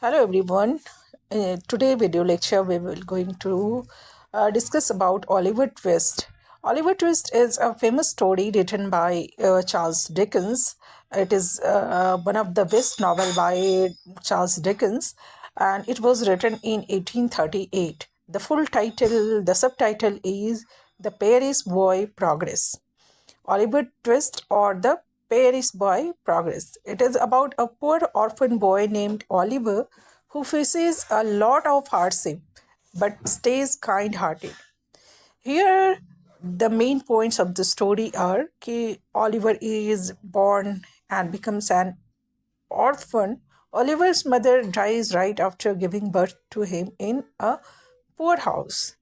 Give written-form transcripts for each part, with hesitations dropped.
Hello everyone. Today video lecture we will going to discuss about Oliver Twist. Oliver Twist is a famous story written by Charles Dickens. It is one of the best novel by Charles Dickens, and it was written in 1838. The subtitle is The Paris Boy Progress. Oliver Twist or the Paris Boy Progress. It is about a poor orphan boy named Oliver who faces a lot of hardship but stays kind hearted. Here, the main points of the story are that Oliver is born and becomes an orphan. Oliver's mother dies right after giving birth to him in a poor house.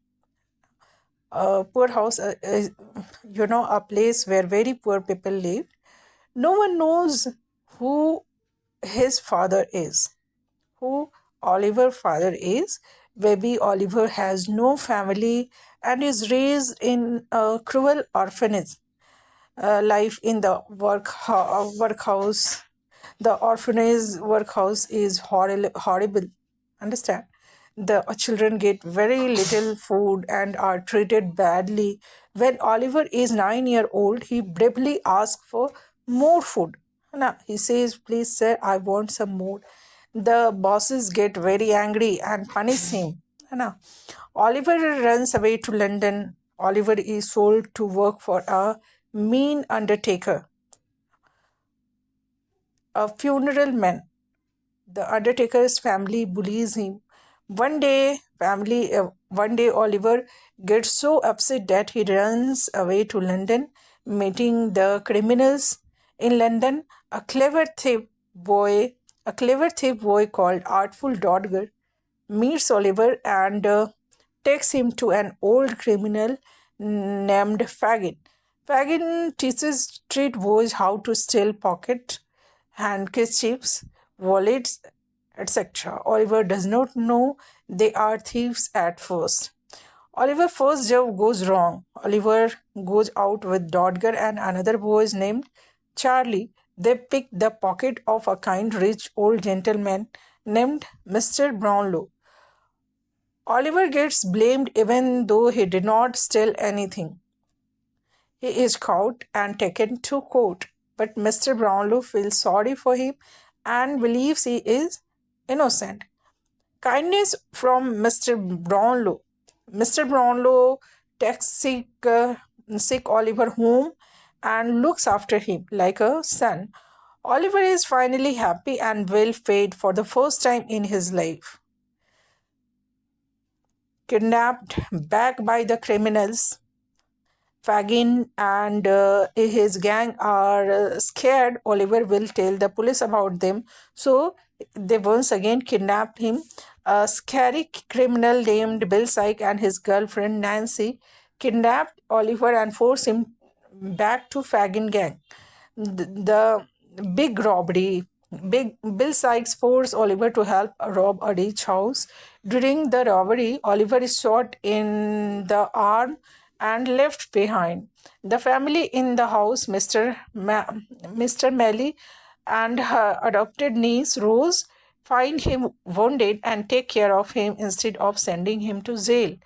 A poor house is, a place where very poor people live. No one knows who his father is, who Oliver's father is. Baby Oliver has no family and is raised in a cruel orphanage. Life in the workhouse, the orphanage workhouse is horrible. Understand? The children get very little food and are treated badly. When Oliver is 9 years old, he bravely asks for more food. He says, "Please, sir, I want some more." The bosses get very angry and punish him. Oliver runs away to London. Oliver is sold to work for a mean undertaker, a funeral man. The undertaker's family bullies him. One day Oliver gets so upset that he runs away to London, meeting the criminals in London. A clever thief boy called Artful Dodger meets Oliver and takes him to an old criminal named Fagin. Fagin teaches street boys how to steal pocket handkerchiefs, wallets, etc. Oliver does not know they are thieves at first. Oliver's first job goes wrong. Oliver goes out with Dodger and another boy named Charlie. They pick the pocket of a kind, rich old gentleman named Mr. Brownlow. Oliver gets blamed even though he did not steal anything. He is caught and taken to court, but Mr. Brownlow feels sorry for him and believes he is innocent. Kindness from Mr. Brownlow. Mr. Brownlow takes sick Oliver home and looks after him like a son. Oliver is finally happy and well fed for the first time in his life. Kidnapped back by the criminals, Fagin and his gang are scared Oliver will tell the police about them. So they once again kidnapped him. A scary criminal named Bill Syke and his girlfriend Nancy kidnapped Oliver and forced him back to Fagin gang. The big robbery. Bill Sykes forced Oliver to help rob a rich house. During the robbery, Oliver is shot in the arm and left behind. The family in the house, Mr. Melly and her adopted niece Rose, find him wounded and take care of him instead of sending him to jail.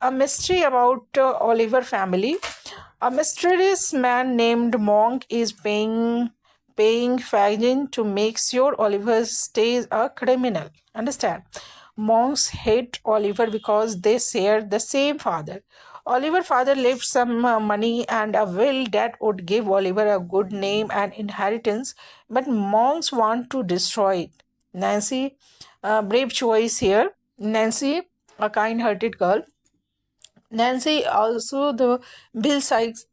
A mystery about Oliver family. A mysterious man named Monk is paying Fagin to make sure Oliver stays a criminal. Understand? Monks hate Oliver because they share the same father. Oliver's father left some money and a will that would give Oliver a good name and inheritance, but monks want to destroy it. Nancy, brave choice here. Nancy, a kind-hearted girl. Nancy, also the Bill Sykes'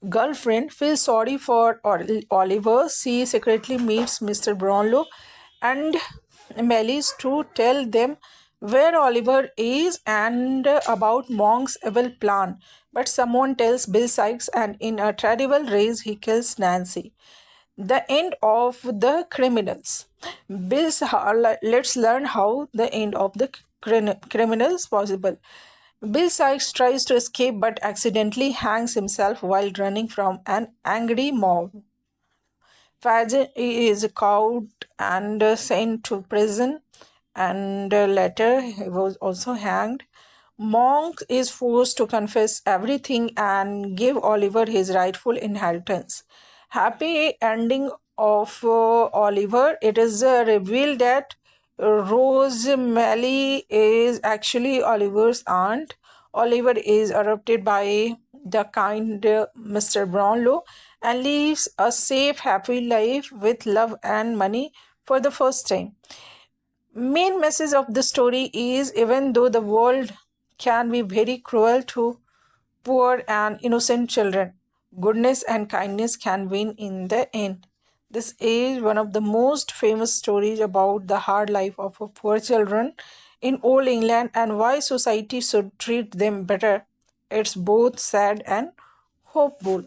girlfriend, feels sorry for Oliver. She secretly meets Mr. Brownlow and Melis to tell them where Oliver is and about Monk's evil plan. But someone tells Bill Sykes, and in a terrible rage, he kills Nancy. The end of the criminals. Let's learn how the end of the criminals possible. Bill Sykes tries to escape but accidentally hangs himself while running from an angry mob. Fagin is caught and sent to prison. and later he was also hanged. Monk is forced to confess everything and give Oliver his rightful inheritance. Happy ending of Oliver. It is revealed that Rose Malley is actually Oliver's aunt. Oliver is adopted by the kind Mr. Brownlow and lives a safe, happy life with love and money for the first time. Main message of the story is even though the world can be very cruel to poor and innocent children, goodness and kindness can win in the end. This is one of the most famous stories about the hard life of poor children in old England and why society should treat them better. It's both sad and hopeful.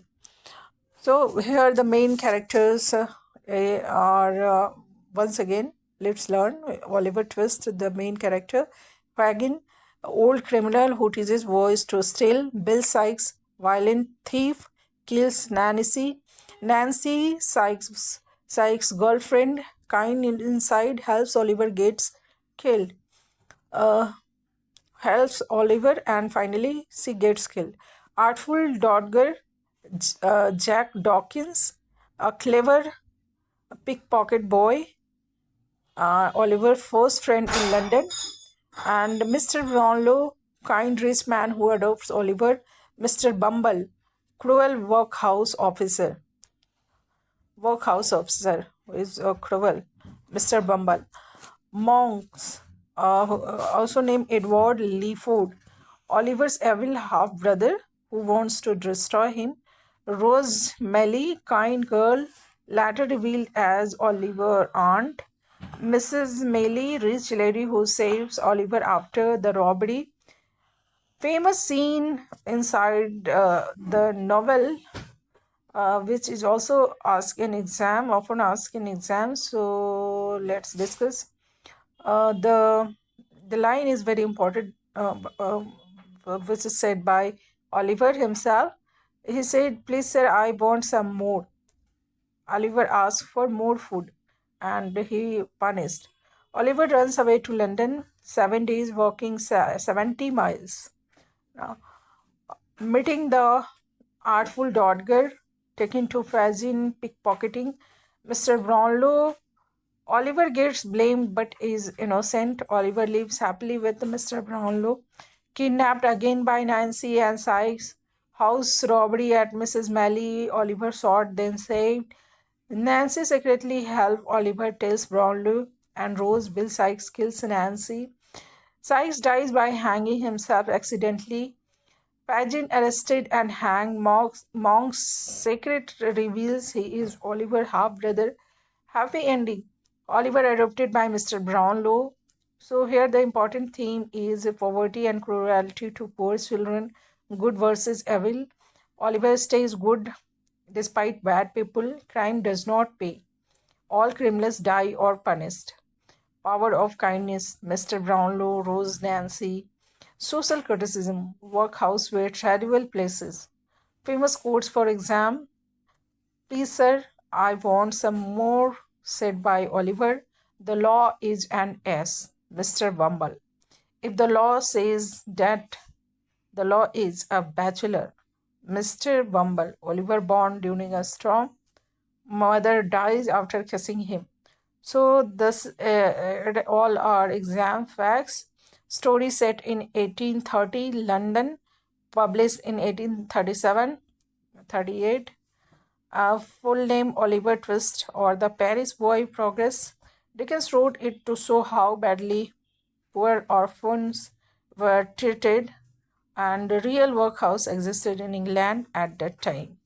So here the main characters are once again, let's learn. Oliver Twist, the main character. Fagin, old criminal who teaches boys to steal. Bill Sykes, violent thief, kills Nancy. Nancy Sykes' girlfriend, kind inside, helps Oliver gets killed. Uh, Helps Oliver and finally she gets killed. Artful Dodger, Jack Dawkins, a clever pickpocket boy, Oliver's first friend in London, and Mr. Brownlow, kind rich man who adopts Oliver, Mr. Bumble, cruel workhouse officer who is cruel, Mr. Bumble. Monks, also named Edward Leaford, Oliver's evil half brother who wants to destroy him. Rose Melly, kind girl, later revealed as Oliver's aunt. Mrs. Melly, rich lady who saves Oliver after the robbery. Famous scene inside the novel, which is also asked in exam, often asked in exams. So let's discuss. The line is very important, which is said by Oliver himself. He said, "Please, sir, I want some more." Oliver asked for more food, and he punished. Oliver runs away to London, 7 days walking 70 miles. Now, meeting the artful Dodger, taken to Fazin pickpocketing, Mr. Brownlow. Oliver gets blamed but is innocent. Oliver lives happily with Mr. Brownlow. Kidnapped again by Nancy and Sykes. House robbery at Mrs. Malley. Oliver shot, then saved. Nancy secretly helped Oliver, tells Brownlow and Rose. Bill Sykes kills Nancy. Sykes dies by hanging himself accidentally. Pageant arrested and hanged. Monk's secret reveals he is Oliver's half-brother. Happy ending. Oliver adopted by Mr. Brownlow. So here the important theme is poverty and cruelty to poor children, good versus evil. Oliver stays good despite bad people. Crime does not pay. All criminals die or punished. Power of kindness, Mr. Brownlow, Rose Nancy. Social criticism, workhouse were terrible places. Famous quotes for exam. Please, sir, I want some more, said by Oliver. The law is an ass, Mr. Bumble. If the law says that the law is a bachelor, Mr. Bumble, Oliver born during a storm, mother dies after kissing him. So this all are exam facts. Story set in 1830 London, published in 1837-38. Full name Oliver Twist or the Paris Boy Progress. Dickens wrote it to show how badly poor orphans were treated, and a real workhouse existed in England at that time.